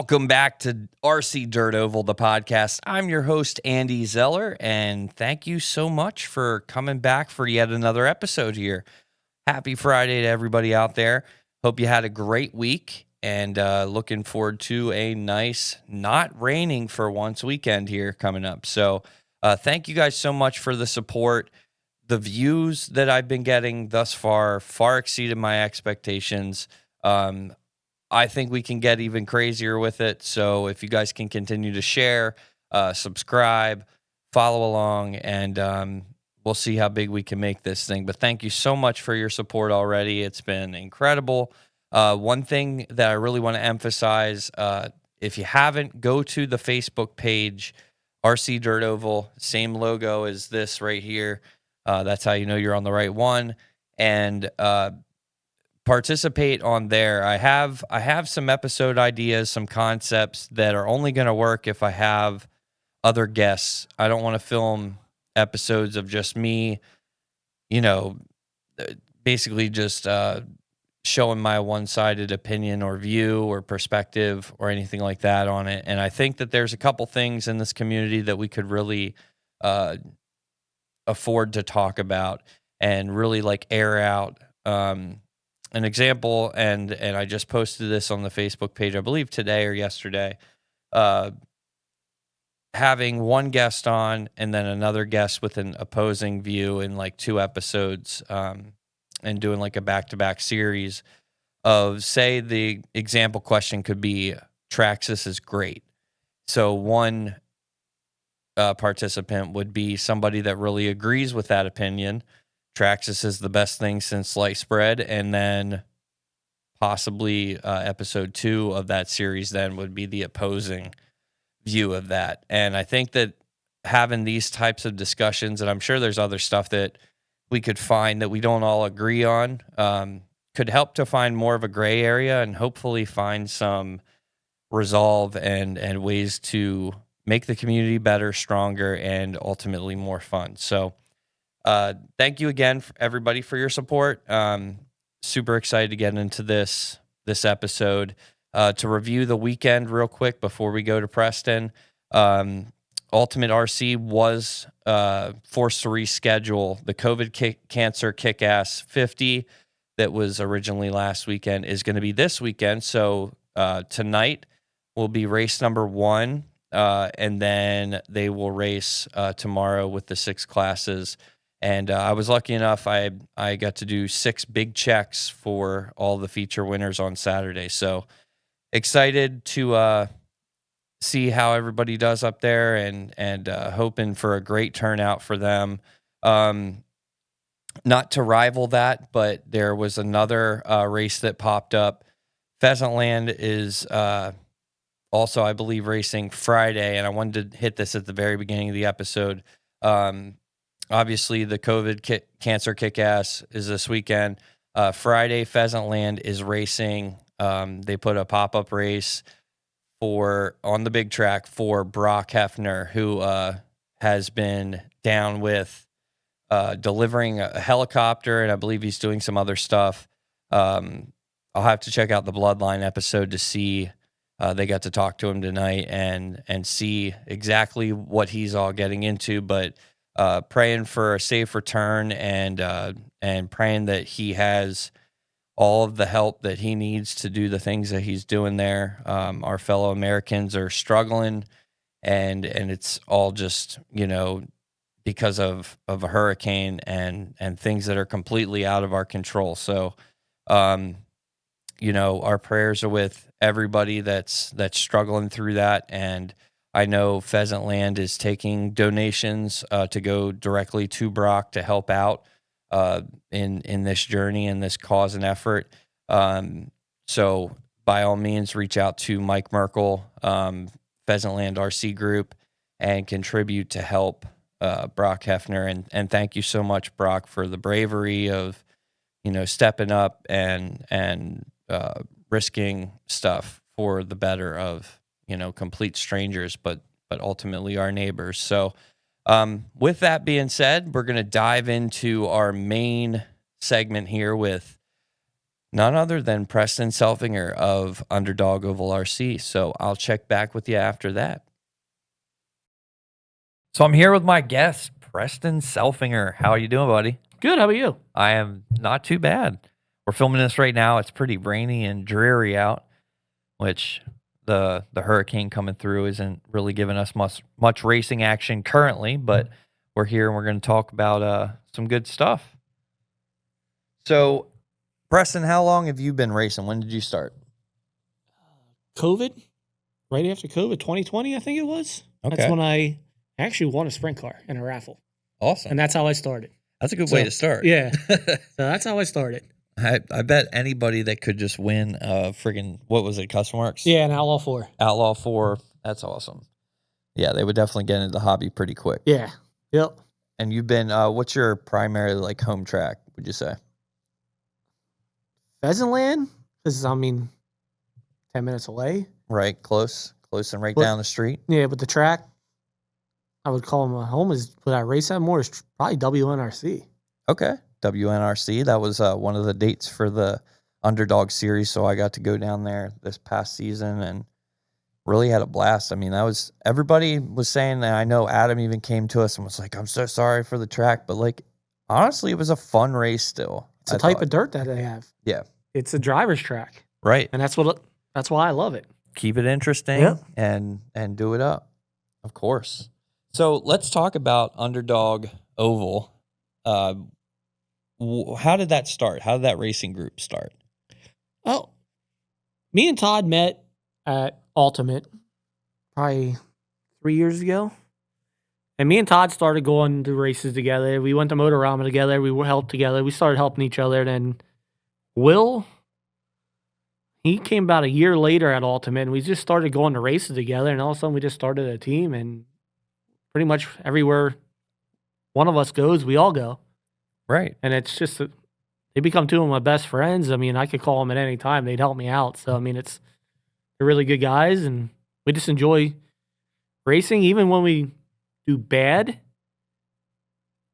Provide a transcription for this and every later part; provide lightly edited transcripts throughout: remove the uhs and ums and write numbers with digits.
Welcome back to RC Dirt Oval, the podcast. I'm your host, Andy Zeller, and thank you so much for coming back for yet another episode here. Happy Friday to everybody out there. Hope you had a great week, and looking forward to a nice, not raining for once weekend here coming up. So thank you guys so much for the support. The views that I've been getting thus far exceeded my expectations. I think we can get even crazier with it. So if you guys can continue to share, subscribe, follow along, and we'll see how big we can make this thing. But thank you so much for your support already. It's been incredible. One thing that I really want to emphasize, if you haven't, go to the Facebook page, RC Dirt Oval, same logo as this right here. That's how you know you're on the right one. And participate on there. I have some episode ideas, some concepts that are only going to work if I have other guests. I don't want to film episodes of just me, basically just showing my one-sided opinion or view or perspective or anything like that on it. And I think that there's a couple things in this community that we could really afford to talk about and really like air out. An example, and I just posted this on the Facebook page, I believe today or yesterday, having one guest on and then another guest with an opposing view in like 2 episodes, and doing like a back-to-back series of, say, the example question could be, Traxxas is great. So one participant would be somebody that really agrees with that opinion. Traxxas is the best thing since sliced bread, and then possibly episode 2 of that series then would be the opposing view of that. And I think that having these types of discussions, and I'm sure there's other stuff that we could find that we don't all agree on, could help to find more of a gray area and hopefully find some resolve and ways to make the community better, stronger, and ultimately more fun. So thank you again, everybody, for your support. Super excited to get into this episode. To review the weekend real quick before we go to Preston, Ultimate RC was forced to reschedule. The COVID Cancer Kick-Ass 50 that was originally last weekend is going to be this weekend. So tonight will be race number 1, and then they will race tomorrow with the 6 classes. And I was lucky enough, I got to do 6 big checks for all the feature winners on Saturday. So excited to see how everybody does up there, and hoping for a great turnout for them. Not to rival that, but there was another race that popped up. Pheasantland is also, I believe, racing Friday, and I wanted to hit this at the very beginning of the episode. Obviously, the COVID Cancer Kick-Ass is this weekend. Friday, Pheasantland is racing. They put a pop-up race on the big track for Brock Hefner, who has been down with delivering a helicopter, and I believe he's doing some other stuff. I'll have to check out the Bloodline episode to see. They got to talk to him tonight and see exactly what he's all getting into, but praying for a safe return and praying that he has all of the help that he needs to do the things that he's doing there. Our fellow Americans are struggling, and it's all just, because of a hurricane and things that are completely out of our control. So, our prayers are with everybody that's struggling through that. And I know Pheasantland is taking donations to go directly to Brock to help out in this journey and this cause and effort. So by all means, reach out to Mike Merkel, Pheasantland RC Group, and contribute to help Brock Hefner. And thank you so much, Brock, for the bravery of, stepping up and risking stuff for the better of, complete strangers, but ultimately our neighbors. So with that being said, we're going to dive into our main segment here with None other than Preston Selfinger of Underdog Oval RC. So I'll check back with you after that. So I'm here with my guest, Preston Selfinger. How are you doing, buddy? Good. How about you? I am not too bad. We're filming this right now. It's pretty rainy and dreary out, which the hurricane coming through isn't really giving us much racing action currently, but we're here and we're going to talk about some good stuff. So, Preston, how long have you been racing? When did you start? COVID, right after COVID, 2020, I think it was. Okay. That's when I actually won a sprint car in a raffle. Awesome. And that's how I started. That's a good way to start. Yeah. So that's how I started. I bet anybody that could just win friggin' what was it, Custom Works? Yeah, an Outlaw 4. Outlaw 4. That's awesome. Yeah, they would definitely get into the hobby pretty quick. Yeah. Yep. And you've been what's your primary like home track, would you say? Pheasantland? Because 10 minutes away. Right, close and right down the street. Yeah, but the track I would call my home is what I race at more is probably WNRC. Okay. WNRC. That was one of the dates for the Underdog series, so I got to go down there this past season and really had a blast. I mean, everybody was saying that. I know Adam even came to us and was like, I'm so sorry for the track, but like honestly, it was a fun race still. It's a type of dirt that they have. Yeah. It's a driver's track. Right. And that's why I love it. Keep it interesting and do it up. Of course. So let's talk about Underdog Oval. How did that start? How did that racing group start? Oh, me and Todd met at Ultimate probably 3 years ago. And me and Todd started going to races together. We went to Motorama together. We helped together. We started helping each other. Then Will, he came about a year later at Ultimate, and we just started going to races together. And all of a sudden, we just started a team. And pretty much everywhere one of us goes, we all go. Right. And it's just, they become two of my best friends. I could call them at any time. They'd help me out. So, they're really good guys, and we just enjoy racing. Even when we do bad,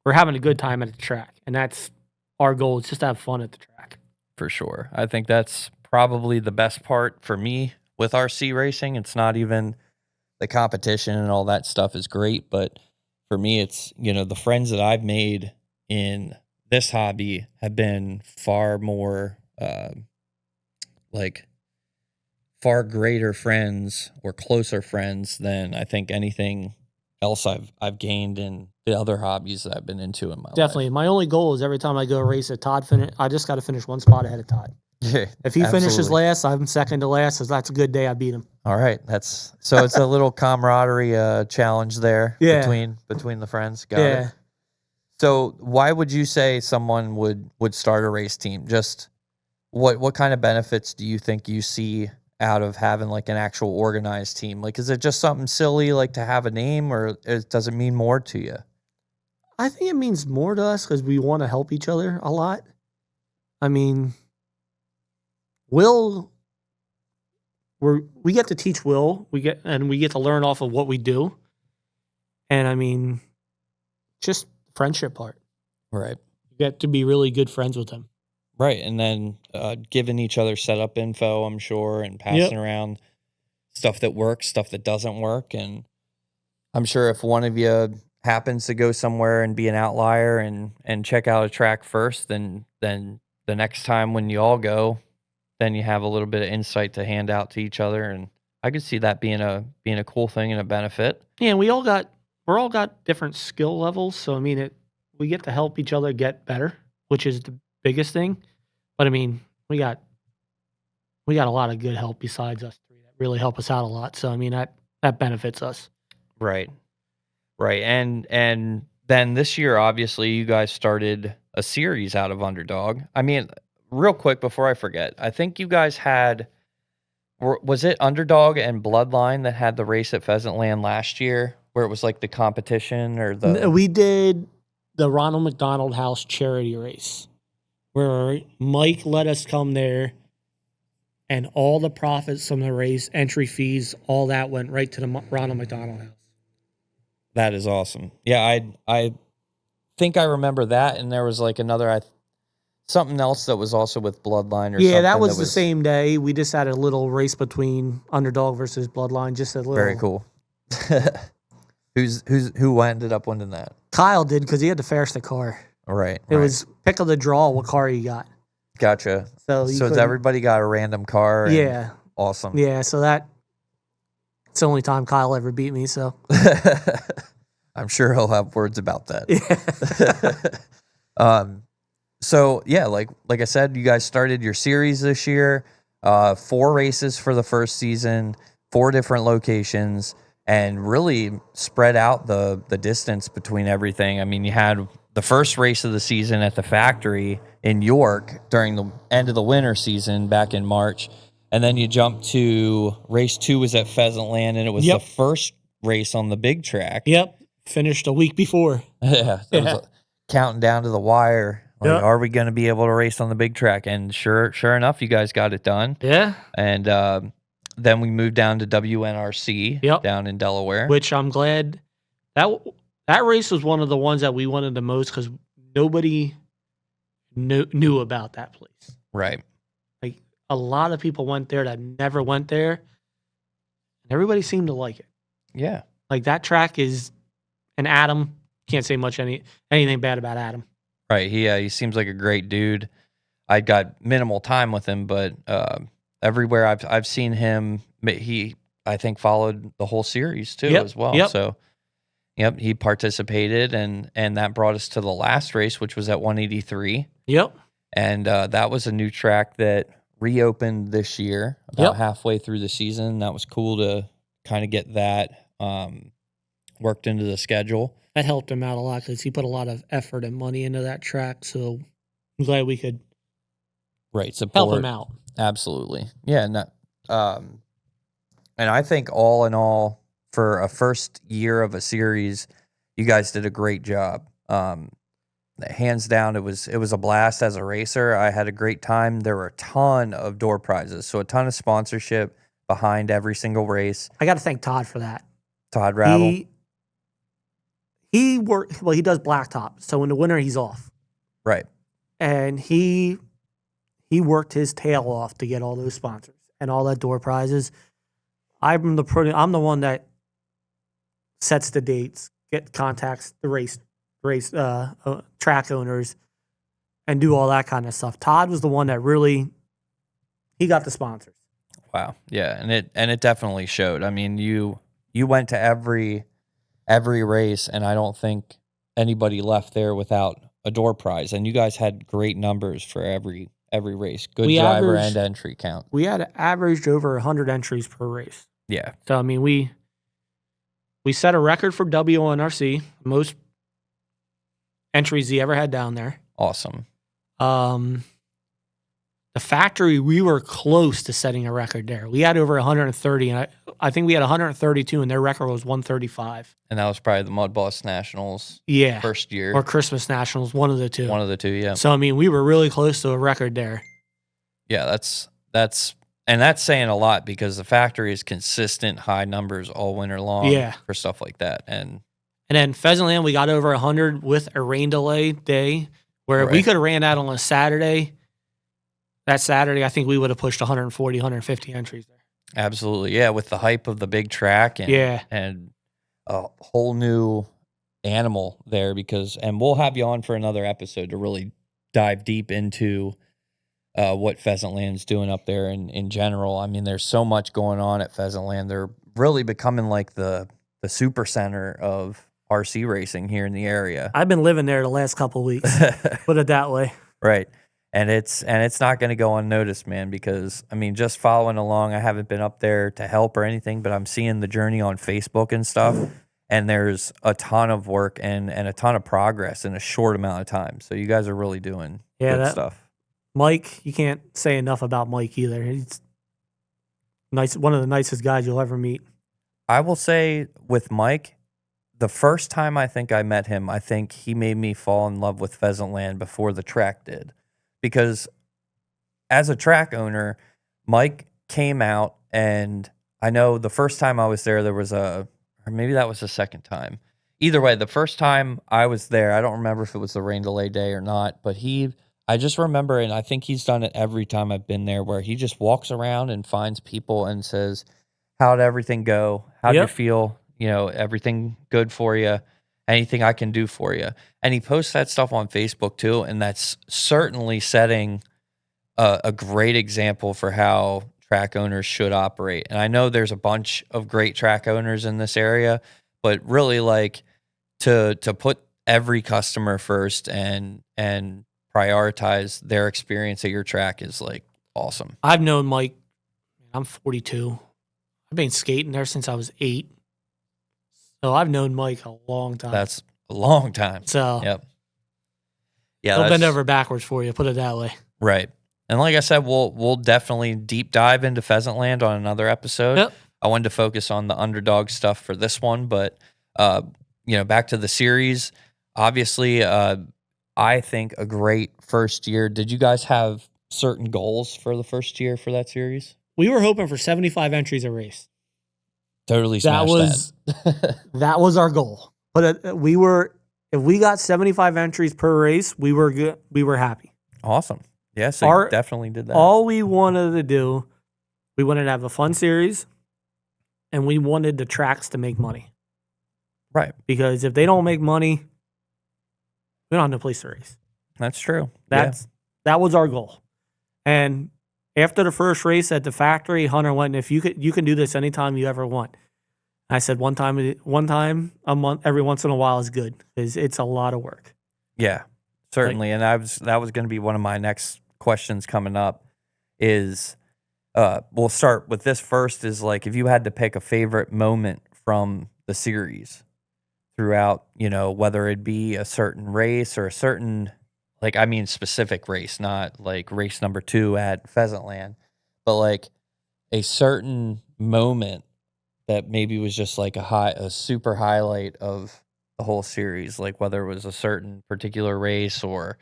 we're having a good time at the track. And that's our goal. It's just to have fun at the track. For sure. I think that's probably the best part for me with RC racing. It's not even the competition and all that stuff is great, but for me, it's, the friends that I've made in this hobby have been far more far greater friends or closer friends than I think anything else I've gained in the other hobbies that I've been into in my life. Definitely. My only goal is every time I go race at Todd I just got to finish one spot ahead of Todd. Yeah, if he finishes last, I'm second to last. So that's a good day. I beat him. All right, so it's a little camaraderie challenge there between the friends. Got it. So why would you say someone would start a race team? Just what kind of benefits do you think you see out of having like an actual organized team? Like, is it just something silly like to have a name, or does it mean more to you? I think it means more to us because we want to help each other a lot. Will, we get to teach Will. We get to learn off of what we do. And just friendship part. Right. You get to be really good friends with him. Right. And then giving each other setup info, I'm sure, and passing around stuff that works, stuff that doesn't work. And I'm sure if one of you happens to go somewhere and be an outlier and check out a track first, then the next time when you all go, then you have a little bit of insight to hand out to each other. And I could see that being a cool thing and a benefit. Yeah, and we're all got different skill levels. So we get to help each other get better, which is the biggest thing. But we got a lot of good help besides us three that really help us out a lot. So that benefits us. Right. And then this year, obviously, you guys started a series out of Underdog. Real quick before I forget, I think you guys was it Underdog and Bloodline that had the race at Pheasantland last year, where it was like the competition or the... We did the Ronald McDonald House charity race, where Mike let us come there, and all the profits from the race, entry fees, all that went right to the Ronald McDonald House. That is awesome. Yeah, I think I remember that, and there was like another something else that was also with Bloodline or Yeah, something. that was the same day. We just had a little race between Underdog versus Bloodline. Just a little. Very cool. Who ended up winning that? Kyle did because he had the fastest car. Right. It was pick of the draw what car he got. Gotcha. So everybody got a random car? Yeah. Awesome. Yeah, so it's the only time Kyle ever beat me, so. I'm sure he'll have words about that. Yeah. So yeah, like I said, you guys started your series this year. 4 races for the first season, 4 different locations, and really spread out the distance between everything. I mean, you had the first race of the season at the factory in York during the end of the winter season back in March. And then you jump to race 2 was at Pheasantland, and it was the first race on the big track. Yep. Finished a week before. Yeah. It was counting down to the wire. Like, are we going to be able to race on the big track? And sure enough, you guys got it done. Yeah. And then we moved down to WNRC down in Delaware. Which I'm glad. That race was one of the ones that we wanted the most because nobody knew about that place. Right. Like, a lot of people went there that never went there. And everybody seemed to like it. Yeah. Like, that track is... And Adam, can't say much anything bad about Adam. Right. He seems like a great dude. I got minimal time with him, but everywhere I've seen him, he I think followed the whole series too as well. Yep. So he participated, and that brought us to the last race, which was at 183. Yep. And that was a new track that reopened this year, about halfway through the season. That was cool to kind of get that worked into the schedule. That helped him out a lot because he put a lot of effort and money into that track. So I'm glad we could support, help him out. Absolutely. Yeah. And I think all in all, for a first year of a series, you guys did a great job. Hands down, it was a blast as a racer. I had a great time. There were a ton of door prizes, so a ton of sponsorship behind every single race. I got to thank Todd for that. Todd Rattle. He does blacktop, so in the winter he's off. Right. And he worked his tail off to get all those sponsors and all that door prizes. I'm the one that sets the dates, contacts the race track owners, and do all that kind of stuff. Todd was the one that really he got the sponsors. Wow. Yeah, and it definitely showed. I mean, you went to every race, and I don't think anybody left there without a door prize. And you guys had great numbers for every race. Good driver and entry count. We had averaged over 100 entries per race. Yeah. So I mean, we set a record for WNRC, most entries he ever had down there. Awesome. The factory, we were close to setting a record there. We had over 130, and I think we had 132, and their record was 135. And that was probably the Mudboss Nationals first year. Or Christmas Nationals, one of the two. One of the two, yeah. So, I mean, we were really close to a record there. Yeah, that's saying a lot because the factory is consistent high numbers all winter long for stuff like that. And then Pheasantland, we got over 100 with a rain delay day where we could have ran that on a Saturday. That Saturday, I think we would have pushed 140, 150 entries there. Absolutely. Yeah, with the hype of the big track and a whole new animal there and we'll have you on for another episode to really dive deep into what Pheasantland's doing up there in general. I mean, there's so much going on at Pheasantland. They're really becoming like the super center of RC racing here in the area. I've been living there the last couple of weeks. Put it that way. Right. And it's not going to go unnoticed, man, because, I mean, just following along, I haven't been up there to help or anything, but I'm seeing the journey on Facebook and stuff, and there's a ton of work and a ton of progress in a short amount of time. So you guys are really doing good stuff. Mike, you can't say enough about Mike either. He's nice, one of the nicest guys you'll ever meet. I will say with Mike, the first time I think I met him, I think he made me fall in love with Pheasantland before the track did. Because as a track owner, Mike came out, and I know the first time I was there was or maybe that was the second time. Either way, the first time I was there, I don't remember if it was the rain delay day or not, but I just remember, and I think he's done it every time I've been there, where he just walks around and finds people and says, "How'd everything go? How'd you Yep. feel? Everything good for you? Anything I can do for you?" And he posts that stuff on Facebook too, and that's certainly setting a great example for how track owners should operate. And I know there's a bunch of great track owners in this area, but really like to put every customer first and prioritize their experience at your track is like awesome. I've known Mike. I'm 42. I've been skating there since I was 8. So I've known Mike a long time. That's a long time. So Yep. Yeah, he'll bend that's over backwards for you. Put it that way. right. And like I said, we'll definitely deep dive into Pheasant Land on another episode. Yep. I wanted to focus on the Underdog stuff for this one, but back to the series. Obviously, I think a great first year. Did you guys have certain goals for the first year for that series? We were hoping for 75 entries a race. Totally That smashed was that was our goal. But if we got 75 entries per race, we were good. We were happy. Awesome. Yeah, so you definitely did that. All we wanted to do, we wanted to have a fun series, and we wanted the tracks to make money. Right. Because if they don't make money, we don't have no place to race. That's true. That was our goal. And after the first race at the factory, Hunter went, "If you can do this anytime you ever want." I said, one time a month, every once in a while is good because it's a lot of work. Yeah, certainly. And that was going to be one of my next questions coming up is, we'll start with this first, is like, if you had to pick a favorite moment from the series throughout, whether it be a certain race or a certain, specific race, not like race number 2 at Pheasant Land, but like a certain moment that maybe was just like a super highlight of the whole series, like whether it was a certain particular race or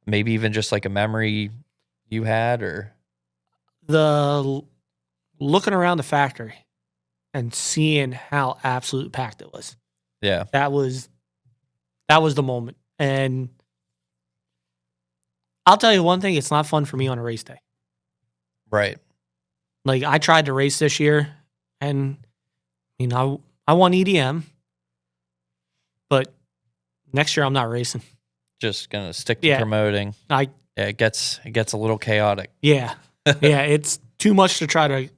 maybe even just like a memory you had, or the looking around the factory and seeing how absolute packed it was. Yeah. That was the moment. And I'll tell you one thing, it's not fun for me on a race day. Right. Like, I tried to race this year, and I won EDM, but next year I'm not racing. Just gonna stick to promoting. It gets a little chaotic. Yeah. Yeah, it's too much to try to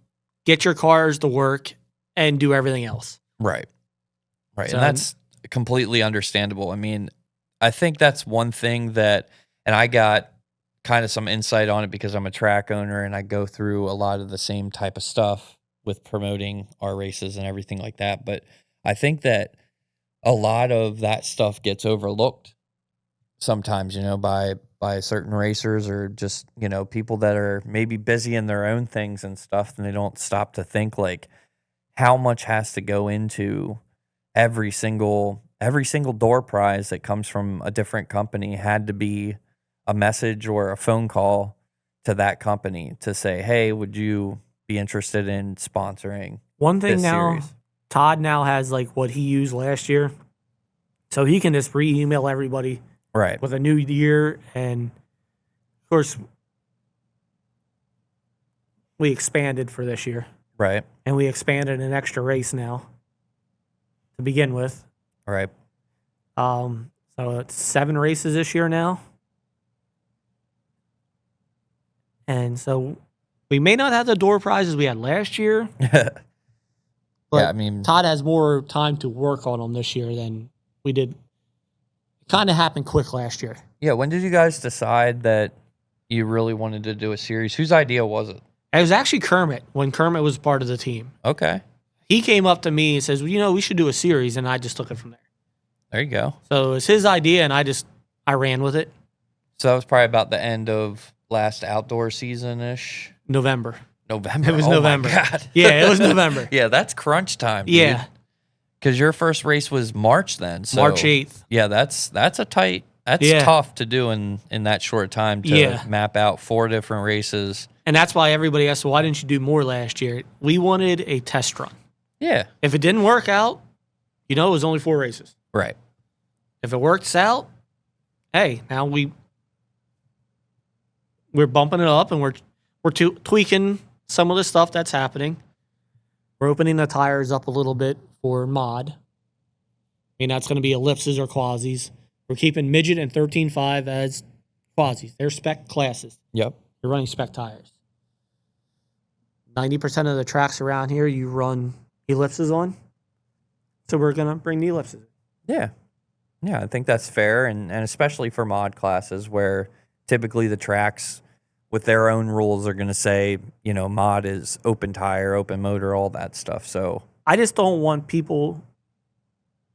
get your cars to work and do everything else. Right. Right. So, and that's completely understandable. I mean, I think that's one thing that, and I got kind of some insight on it because I'm a track owner and I go through a lot of the same type of stuff with promoting our races and everything like that. But I think that a lot of that stuff gets overlooked sometimes, by certain racers or just, people that are maybe busy in their own things and stuff, and they don't stop to think like how much has to go into every single door prize that comes from a different company had to be a message or a phone call to that company to say, "Hey, would you be interested in sponsoring one thing this now, series?" Todd now has like what he used last year. So he can just re-email everybody Right. with a new year. And of course, we expanded for this year. Right. And we expanded an extra race now to begin with. Right. So it's 7 races this year now. And so we may not have the door prizes we had last year. But yeah, I mean, Todd has more time to work on them this year than we did. It kind of happened quick last year. Yeah, when did you guys decide that you really wanted to do a series? Whose idea was it? It was actually Kermit, when Kermit was part of the team. Okay. He came up to me and says, "Well, we should do a series," and I just took it from there. There you go. So it's his idea, and I ran with it. So that was probably about the end of last outdoor season-ish? November. November. It was Oh November. My God. Yeah, it was November. Yeah, that's crunch time, dude. Yeah. Because your first race was March then. So, March 8th. Yeah, that's tough to do in that short time to map out 4 different races. And that's why everybody asked, "Why didn't you do more last year?" We wanted a test run. Yeah. If it didn't work out, it was only 4 races. Right. If it works out, hey, now we we're bumping it up, and we're tweaking some of the stuff that's happening. We're opening the tires up a little bit for mod. I mean, that's going to be ellipses or quasis. We're keeping midget and 13.5 as quasis. They're spec classes. Yep. You're running spec tires. 90% of the tracks around here you run ellipses on. So we're going to bring the ellipses. Yeah. Yeah, I think that's fair, and especially for mod classes where typically the tracks with their own rules are going to say, you know, mod is open tire, open motor, all that stuff. So I just don't want people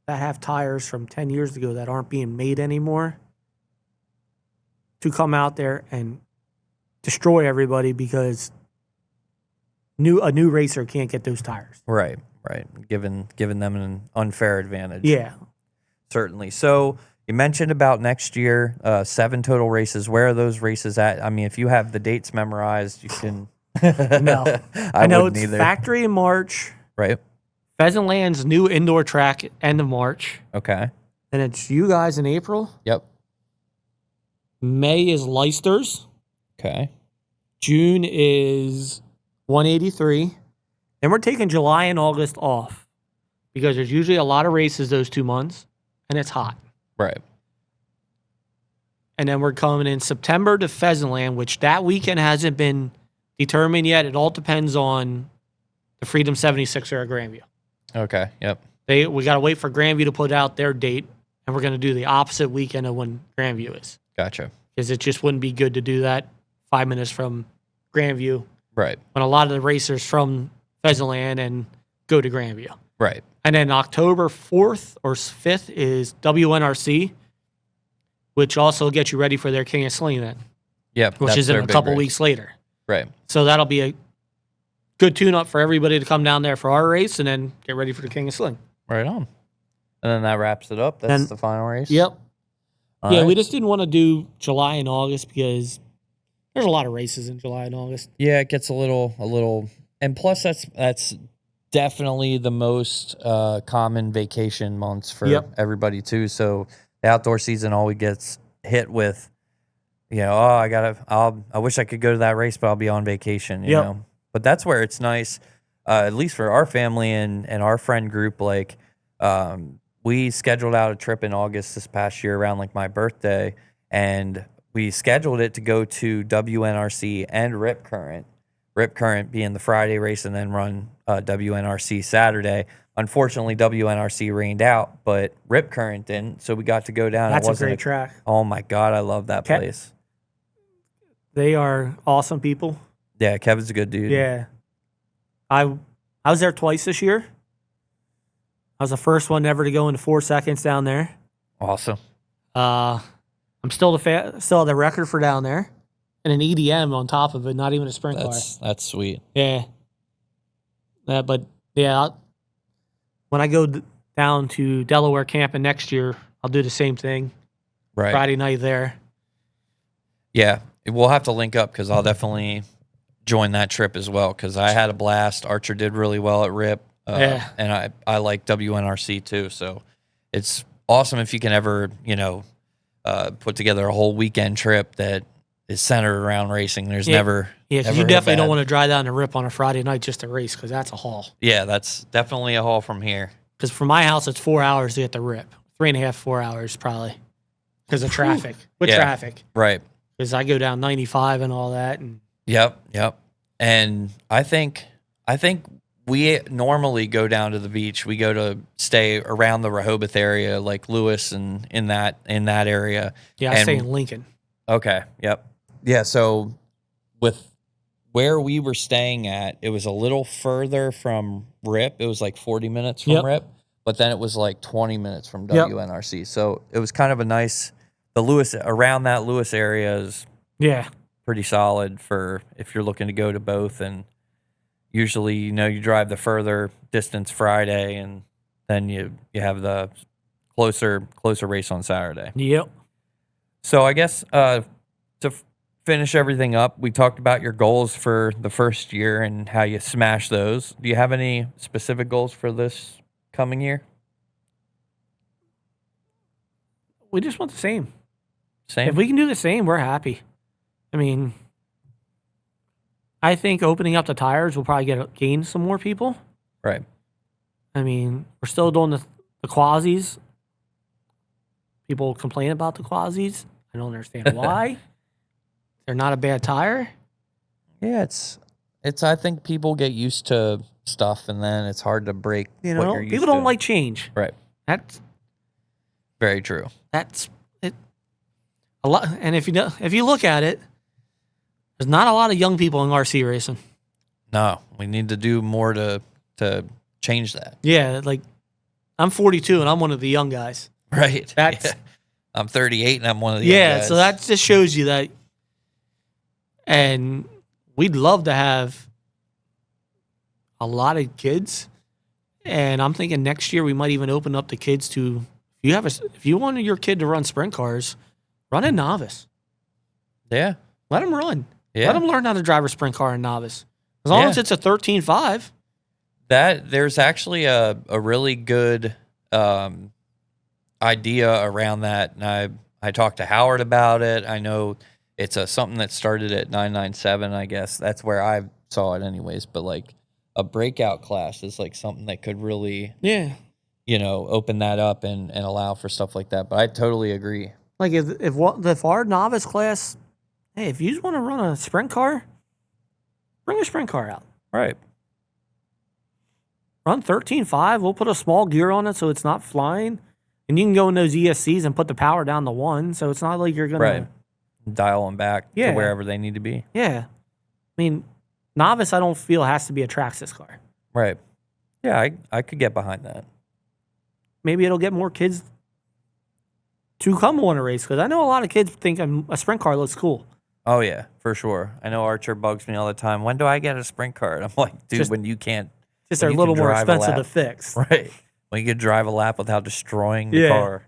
that have tires from 10 years ago that aren't being made anymore to come out there and destroy everybody because a new racer can't get those tires. right, giving them an unfair advantage. Yeah. Certainly. So you mentioned about next year, 7 total races. Where are those races at? I mean, if you have the dates memorized, you can. No, I know it's either. Factory in March. Right. Pheasant Land's new indoor track end of March. Okay. And it's you guys in April. Yep. May is Leicester's. Okay. June is 183. Then we're taking July and August off because there's usually a lot of races those 2 months, and it's hot. Right. And then we're coming in September to Pheasant Land, which that weekend hasn't been determined yet. It all depends on the Freedom 76er at Grandview. Okay. Yep. We got to wait for Grandview to put out their date, and we're going to do the opposite weekend of when Grandview is. Gotcha. Because it just wouldn't be good to do that 5 minutes from Grandview. Right. When a lot of the racers from Pheasant Land and go to Grandview. Right. And then October 4th or 5th is WNRC, which also gets you ready for their King of Sling then. Yep. Which is in a couple weeks later. Right. So that'll be a good tune-up for everybody to come down there for our race and then get ready for the King of Sling. Right on. And then that wraps it up. That's the final race? Yep. All yeah, right. we just didn't want to do July and August because there's a lot of races in July and August. Yeah, it gets a little, and plus that's definitely the most common vacation months for everybody too. So the outdoor season always gets hit with, you know, I wish I could go to that race, but I'll be on vacation, you know. But that's where it's nice, at least for our family and our friend group. Like, we scheduled out a trip in August this past year around like my birthday, and we scheduled it to go to WNRC and Rip Current. Rip Current being the Friday race and then run WNRC Saturday. Unfortunately, WNRC rained out, but Rip Current didn't, so we got to go down. That's a great track. Oh, my God, I love that place. They are awesome people. Yeah, Kevin's a good dude. Yeah. I was there twice this year. I was the first one ever to go into 4 seconds down there. Awesome. I'm still still the record for down there. And an EDM on top of it, not even a sprint car. That's sweet. Yeah. But yeah, when I go down to Delaware camping next year, I'll do the same thing. Right. Friday night there. Yeah, we'll have to link up because I'll definitely join that trip as well because I had a blast. Archer did really well at Rip. And I like WNRC too. So it's awesome if you can ever, you know, put together a whole weekend trip that is centered around racing. There's never. Yeah, because you definitely don't want to drive down to Rip on a Friday night just to race because that's a haul. Yeah, that's definitely a haul from here. Because from my house, it's 4 hours to get to Rip. 3.5, 4 hours probably because of traffic. Traffic. Right. Because I go down 95 and all that. And Yep. And I think we normally go down to the beach. We go to stay around the Rehoboth area, like Lewis and in that area. Yeah, I stay in Lincoln. Okay. Yep. Yeah. So with where we were staying at, it was a little further from Rip. It was like 40 minutes from Rip, but then it was like 20 minutes from WNRC. So it was kind of a nice. The Lewis around that Lewis area is pretty solid for if you're looking to go to both. And usually, you know, you drive the further distance Friday, and then you have the closer race on Saturday. Yep. So I guess to finish everything up, we talked about your goals for the first year and how you smash those. Do you have any specific goals for this coming year? We just want the same. Same. If we can do the same, we're happy. I mean, I think opening up the tires will probably gain some more people. Right. I mean, we're still doing the quasis. People complain about the quasis. I don't understand why. They're not a bad tire. Yeah, it's. I think people get used to stuff, and then it's hard to break You what know, you're used people to. don't like change. Right. That's Very true. it. A lot, and if you look at it, there's not a lot of young people in RC racing. No, we need to do more to change that. Yeah, like I'm 42 and I'm one of the young guys. Right. That's yeah. I'm 38 and I'm one of the young guys. So that just shows you that. And we'd love to have a lot of kids. And I'm thinking next year we might even open up the kids to if you want your kid to run sprint cars, run a novice. Yeah. Let them run. Yeah. Let them learn how to drive a sprint car in novice. As long as it's a 13.5. There's actually a really good idea around that. And I talked to Howard about it. I know it's something that started at 997, I guess. That's where I saw it anyways. But like a breakout class is like something that could really, open that up and allow for stuff like that. But I totally agree. Like if our novice class, hey, if you just want to run a sprint car, bring a sprint car out. Right. Run 13.5. We'll put a small gear on it so it's not flying. And you can go in those ESCs and put the power down to 1. So it's not like you're going to dial them back to wherever they need to be. Yeah. I mean, novice, I don't feel has to be a Traxxas car. Right. Yeah, I could get behind that. Maybe it'll get more kids to come want to race because I know a lot of kids think a sprint car looks cool. Oh, yeah, for sure. I know Archer bugs me all the time. When do I get a sprint car? And I'm like, dude, when you can't. Just they're a little more expensive to fix. Right. When you can drive a lap without destroying the car.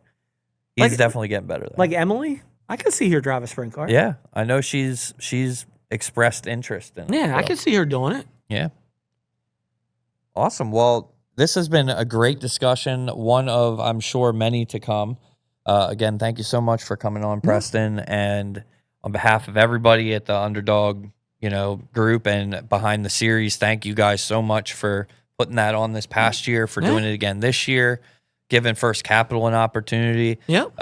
He's definitely getting better. Like Emily, I could see her drive a sprint car. Yeah. I know she's expressed interest in it. Yeah, I could see her doing it. Yeah. Awesome. Well, this has been a great discussion. One of, I'm sure, many to come. Again, thank you so much for coming on, Preston. And on behalf of everybody at the Underdog, group and behind the series, thank you guys so much for putting that on this past year, for doing it again this year, giving First Capital an opportunity. Yep.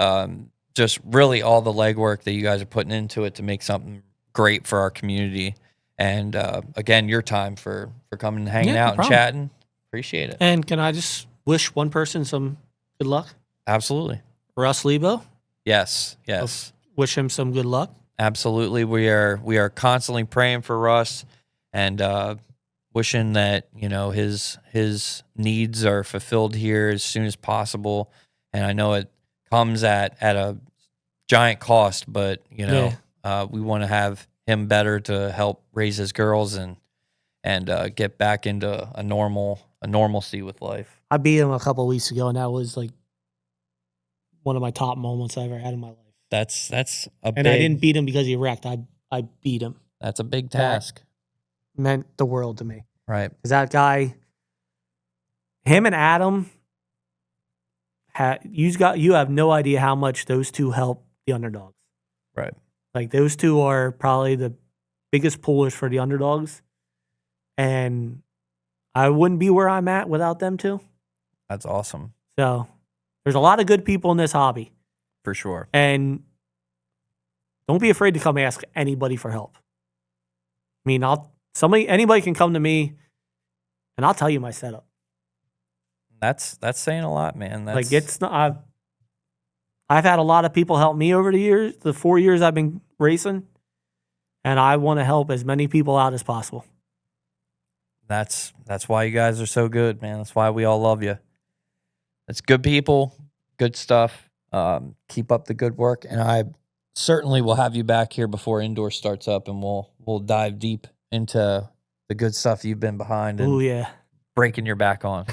Just really all the legwork that you guys are putting into it to make something great for our community. And again, your time for coming and hanging out and chatting. Appreciate it. And can I just wish one person some good luck? Absolutely. Russ Lebo. Yes. Wish him some good luck. Absolutely. We are constantly praying for Russ and wishing that, his needs are fulfilled here as soon as possible. And I know it comes at a giant cost, but we want to have him better to help raise his girls and get back into a normalcy with life. I beat him a couple of weeks ago, and that was like one of my top moments I ever had in my life. That's a big, and I didn't beat him because he wrecked. I beat him. That's a big task. That meant the world to me. Right. Because that guy, him and Adam, you have no idea how much those two help the Underdogs. Right. Like those two are probably the biggest pullers for the Underdogs. And I wouldn't be where I'm at without them two. That's awesome. So there's a lot of good people in this hobby. For sure. And don't be afraid to come ask anybody for help. I mean, anybody can come to me and I'll tell you my setup. That's saying a lot, man. Like it's not, I've had a lot of people help me over the years, the 4 years I've been racing, and I want to help as many people out as possible. That's why you guys are so good, man. That's why we all love you. It's good people, good stuff. Keep up the good work, and I certainly will have you back here before indoor starts up, and we'll dive deep into the good stuff you've been behind and breaking your back on.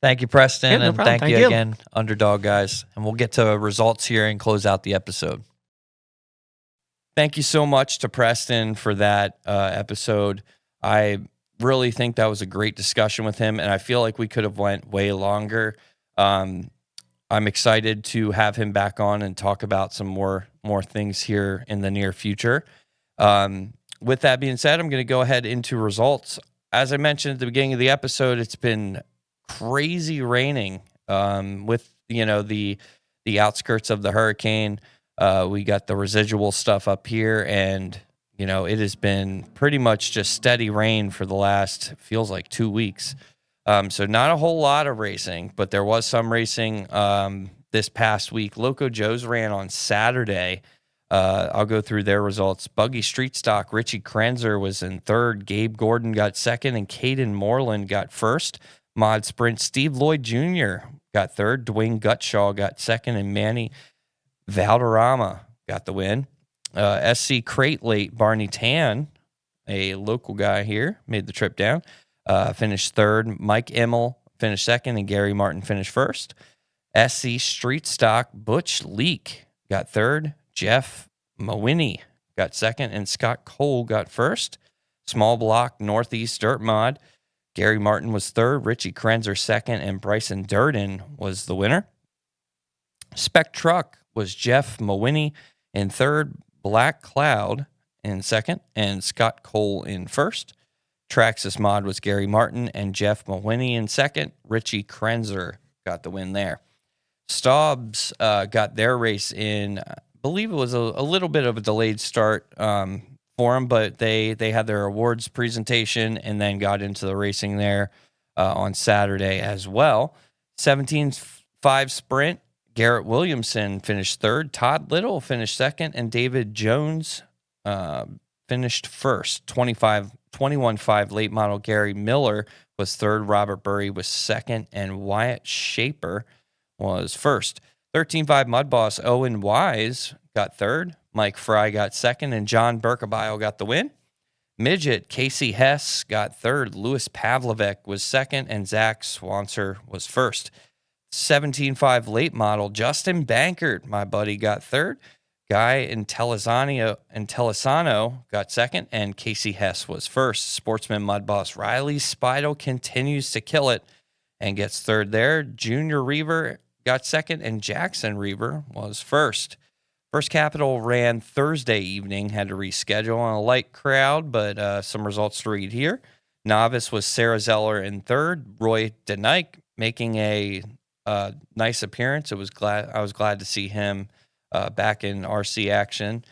Thank you, Preston, yeah, no and problem. thank you again, Underdog guys. And we'll get to results here and close out the episode. Thank you so much to Preston for that episode. I really think that was a great discussion with him, and I feel like we could have went way longer. I'm excited to have him back on and talk about some more things here in the near future. with that being said, I'm going to go ahead into results. As I mentioned at the beginning of the episode, it's been crazy raining with the outskirts of the hurricane. We got the residual stuff up here, and it has been pretty much just steady rain for the last, feels like 2 weeks. So not a whole lot of racing, but there was some racing this past week. Loco Joe's ran on Saturday. I'll go through their results. Buggy Street Stock, Richie Krenzer was in third. Gabe Gordon got second, and Caden Moreland got first. Mod Sprint, Steve Lloyd Jr. got third. Dwayne Gutshaw got second, and Manny Valderrama got the win. SC Crate Late, Barney Tan, a local guy here, made the trip down, finished third. Mike Immel finished second, and Gary Martin finished first. SC Street Stock, Butch Leak got third. Jeff Mawiney got second, and Scott Cole got first. Small Block Northeast Dirt Mod, Gary Martin was third, Richie Krenzer second, and Bryson Durden was the winner. Spec Truck was Jeff Mawiney in third, Black Cloud in second, and Scott Cole in first. Traxxas Mod was Gary Martin and Jeff Mawiney in second. Richie Krenzer got the win there. Staubs got their race in, I believe it was a little bit of a delayed start for them, but they had their awards presentation and then got into the racing there on Saturday as well. 17.5 sprint, Garrett Williamson finished third. Todd Little finished second, and David Jones finished first. 21.5 late model, Gary Miller was third. Robert Burry was second, and Wyatt Shaper was first. 13.5 Mudboss, Owen Wise got third. Mike Fry got second, and John Berkebile got the win. Midget, Casey Hess got third. Louis Pavlovek was second, and Zach Swanser was first. 17.5 late model, Justin Bankert, my buddy, got third. Guy Intellisano got second, and Casey Hess was first. Sportsman Mudboss Riley Spidel continues to kill it and gets third there. Junior Reaver got second, and Jackson Reaver was first. First Capital ran Thursday evening, had to reschedule on a light crowd, but some results to read here. Novice was Sarah Zeller in third. Roy DeNike making a nice appearance. I was glad to see him back in RC action.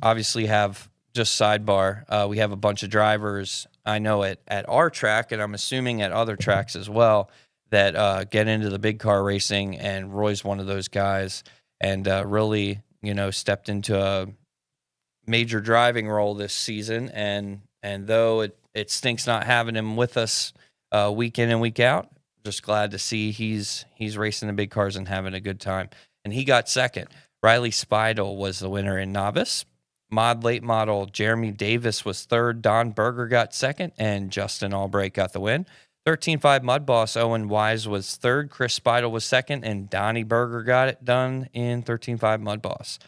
Obviously have, just sidebar, we have a bunch of drivers I know at our track, and I'm assuming at other tracks as well, that get into the big car racing, and Roy's one of those guys, and really, stepped into a major driving role this season. And though it stinks not having him with us week in and week out, just glad to see he's racing the big cars and having a good time. And he got second. Riley Spidel was the winner in novice. Mod late model, Jeremy Davis was third. Don Berger got second, and Justin Albright got the win. 13.5 Mudboss, Owen Wise was third. Chris Spidel was second, and Donnie Berger got it done in 13.5 Mudboss.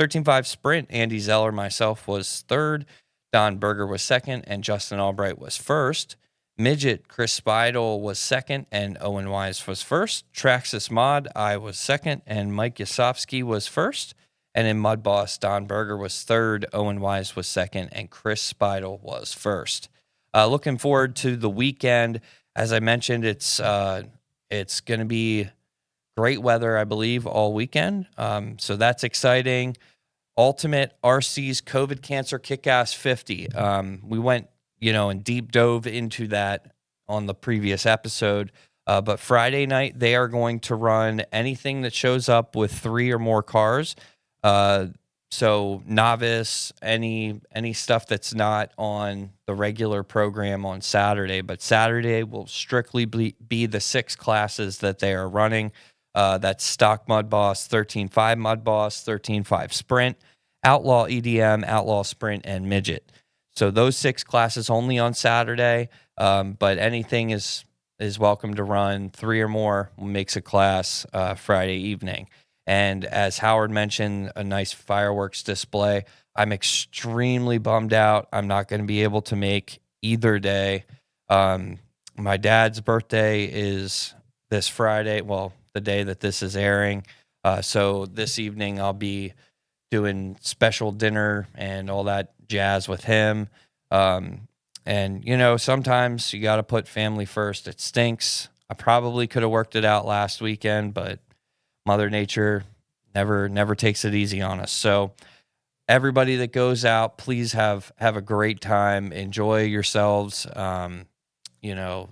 13.5 Sprint, Andy Zeller, myself, was third. Don Berger was second, and Justin Albright was first. Midget, Chris Spidel was second, and Owen Wise was first. Traxxas Mod, I was second, and Mike Yasovsky was first. And in Mudboss, Don Berger was third, Owen Wise was second, and Chris Spidel was first. Looking forward to the weekend. As I mentioned, it's going to be great weather, I believe, all weekend. So that's exciting. Ultimate RC's COVID Cancer Kick-Ass 50. We went, and deep dove into that on the previous episode. But Friday night, they are going to run anything that shows up with 3 or more cars. So novice, any stuff that's not on the regular program on Saturday, but Saturday will strictly be the 6 classes that they are running. That's Stock Mudboss, 13.5 Mudboss, 13.5 Sprint, Outlaw EDM, Outlaw Sprint, and Midget. So those 6 classes only on Saturday, but anything is welcome to run. 3 or more makes a class Friday evening. And as Howard mentioned, a nice fireworks display. I'm extremely bummed out. I'm not going to be able to make either day. My dad's birthday is this Friday, well, the day that this is airing. So this evening I'll be doing special dinner and all that jazz with him. And, you know, sometimes you got to put family first. It stinks. I probably could have worked it out last weekend, but Mother Nature never takes it easy on us. So everybody that goes out, please have a great time. Enjoy yourselves. You know,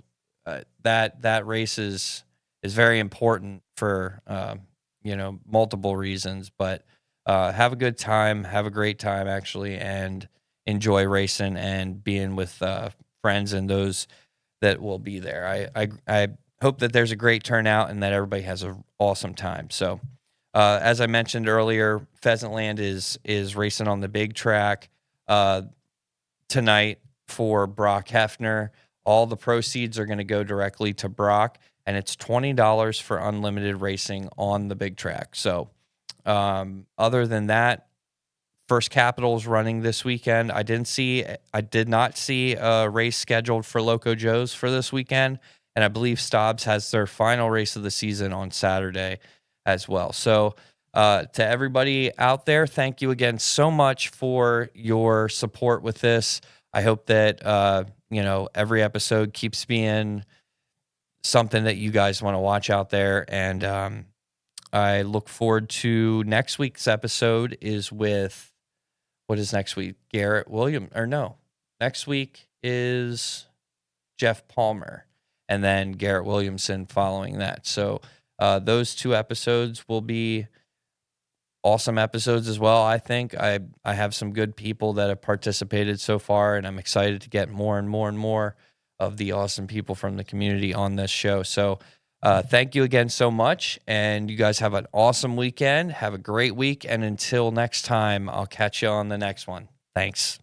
that race is very important for you know, multiple reasons, but have a good time, have a great time actually, and enjoy racing and being with friends and those that will be there. I hope that there's a great turnout and that everybody has an awesome time. So as I mentioned earlier, Pheasantland is racing on the big track tonight for Brock Hefner. All the proceeds are going to go directly to Brock, and it's $20 for unlimited racing on the big track. So other than that, First Capital's running this weekend. I did not see a race scheduled for Loco Joe's for this weekend, and I believe Stobbs has their final race of the season on Saturday as well. So to everybody out there, thank you again so much for your support with this. I hope that you know, every episode keeps being something that you guys want to watch out there, and I look forward to next week's episode is with, what is next week? Garrett Williams, or no, next week is Jeff Palmer, and then Garrett Williamson following that. So those two episodes will be awesome episodes as well. I think I have some good people that have participated so far, and I'm excited to get more and more and more of the awesome people from the community on this show. So thank you again so much, and you guys have an awesome weekend. Have a great week, and until next time, I'll catch you on the next one. Thanks.